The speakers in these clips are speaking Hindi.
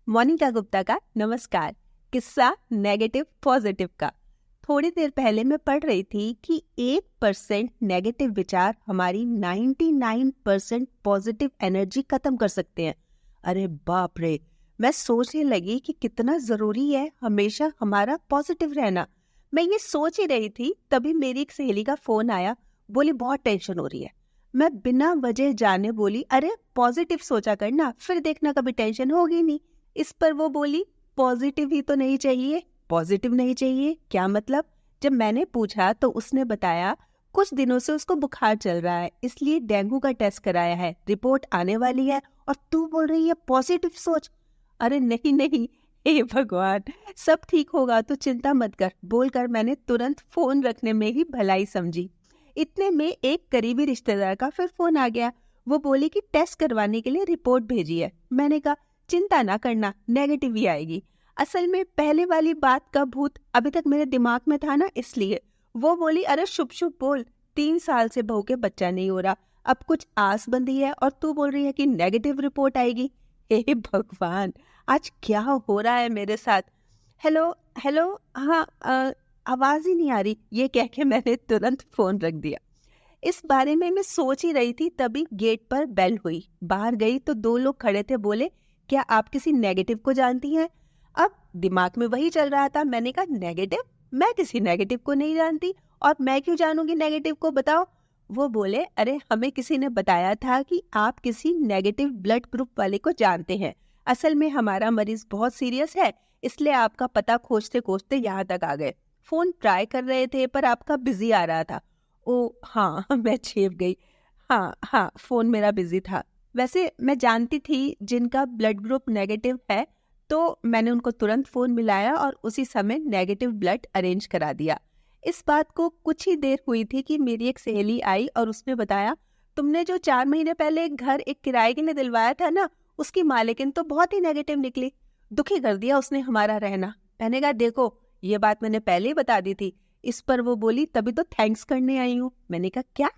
मोनिका गुप्ता का नमस्कार। किस्सा नेगेटिव पॉजिटिव का। थोड़ी देर पहले मैं पढ़ रही थी कि 1% नेगेटिव विचार हमारी 99% पॉजिटिव एनर्जी खत्म कर सकते हैं। अरे बाप रे, मैं सोचने लगी कि कितना जरूरी है हमेशा हमारा पॉजिटिव रहना। मैं ये सोच ही रही थी, तभी मेरी एक सहेली का फोन आया। बोली बहुत टेंशन हो रही है। मैं बिना वजह जाने बोली अरे पॉजिटिव सोचा करना, फिर देखना कभी टेंशन होगी नहीं। इस पर वो बोली पॉजिटिव ही तो नहीं चाहिए। पॉजिटिव नहीं चाहिए क्या मतलब? जब मैंने पूछा तो उसने बताया कुछ दिनों से उसको बुखार चल रहा है, इसलिए डेंगू का टेस्ट कराया है, रिपोर्ट आने वाली है और तू बोल रही है पॉजिटिव सोच। अरे नहीं नहीं, हे भगवान, सब ठीक होगा तो चिंता मत कर बोलकर मैंने तुरंत फोन रखने में ही भलाई समझी। इतने में एक करीबी रिश्तेदार का फिर फोन आ गया। वो बोली कि टेस्ट करवाने के लिए रिपोर्ट भेजी है। मैंने कहा चिंता ना करना, नेगेटिव ही आएगी। असल में पहले वाली बात का भूत अभी तक मेरे दिमाग में था ना, इसलिए। वो बोली अरे शुभ शुभ बोल, 3 साल से बहू के बच्चा नहीं हो रहा, अब कुछ आस बंधी है और तू बोल रही है कि नेगेटिव रिपोर्ट आएगी। हे भगवान, आज क्या हो रहा है मेरे साथ। हेलो हेलो, हाँ आवाज ही नहीं आ रही, ये कह के मैंने तुरंत फोन रख दिया। इस बारे में मैं सोच ही रही थी, तभी गेट पर बेल हुई। बाहर गई तो 2 लोग खड़े थे। बोले क्या आप किसी नेगेटिव को जानती हैं? अब दिमाग में वही चल रहा था। मैंने कहा नेगेटिव? मैं किसी नेगेटिव को नहीं जानती, और मैं क्यों जानूंगी नेगेटिव को, बताओ। वो बोले अरे हमें किसी ने बताया था कि आप किसी नेगेटिव ब्लड ग्रुप वाले को जानते हैं। असल में हमारा मरीज बहुत सीरियस है, इसलिए आपका पता खोजते खोजते यहाँ तक आ गए। फोन ट्राई कर रहे थे पर आपका बिजी आ रहा था। ओ हाँ मैं छेप गई। हाँ हाँ, फोन मेरा बिजी था। वैसे मैं जानती थी जिनका ब्लड ग्रुप नेगेटिव है, तो मैंने उनको तुरंत फोन मिलाया और उसी समय नेगेटिव ब्लड अरेंज करा दिया। इस बात को कुछ ही देर हुई थी कि मेरी एक सहेली आई और उसने बताया तुमने जो 4 महीने पहले एक घर एक किराए के लिए दिलवाया था ना, उसकी मालिकिन तो बहुत ही नेगेटिव निकली। दुखी कर दिया उसने हमारा रहना। मैंने कहा देखो, ये बात मैंने पहले ही बता दी थी। इस पर वो बोली तभी तो थैंक्स करने आई हूँ। मैंने कहा क्या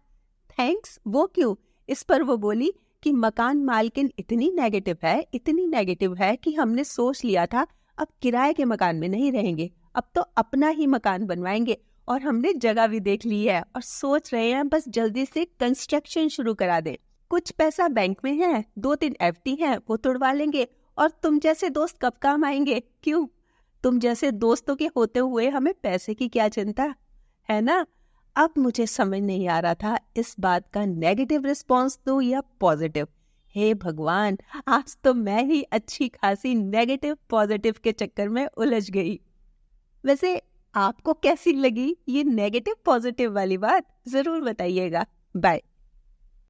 थैंक्स, वो क्यों? इस पर वो बोली कि मकान मालकिन इतनी नेगेटिव है कि हमने सोच लिया था अब किराए के मकान में नहीं रहेंगे, अब तो अपना ही मकान बनवाएंगे, और हमने जगह भी देख ली है और सोच रहे हैं बस जल्दी से कंस्ट्रक्शन शुरू करा दे। कुछ पैसा बैंक में है, 2-3 एफडी है, वो तुड़वा लेंगे, और तुम जैसे दोस्त कब काम आएंगे? क्यों, तुम जैसे दोस्तों के होते हुए हमें पैसे की क्या चिंता है ना। अब मुझे समझ नहीं आ रहा था इस बात का नेगेटिव रिस्पॉन्स दूं या पॉजिटिव। हे भगवान, आज तो मैं ही अच्छी खासी नेगेटिव पॉजिटिव के चक्कर में उलझ गई। वैसे आपको कैसी लगी ये नेगेटिव पॉजिटिव वाली बात? जरूर बताइएगा। बाय।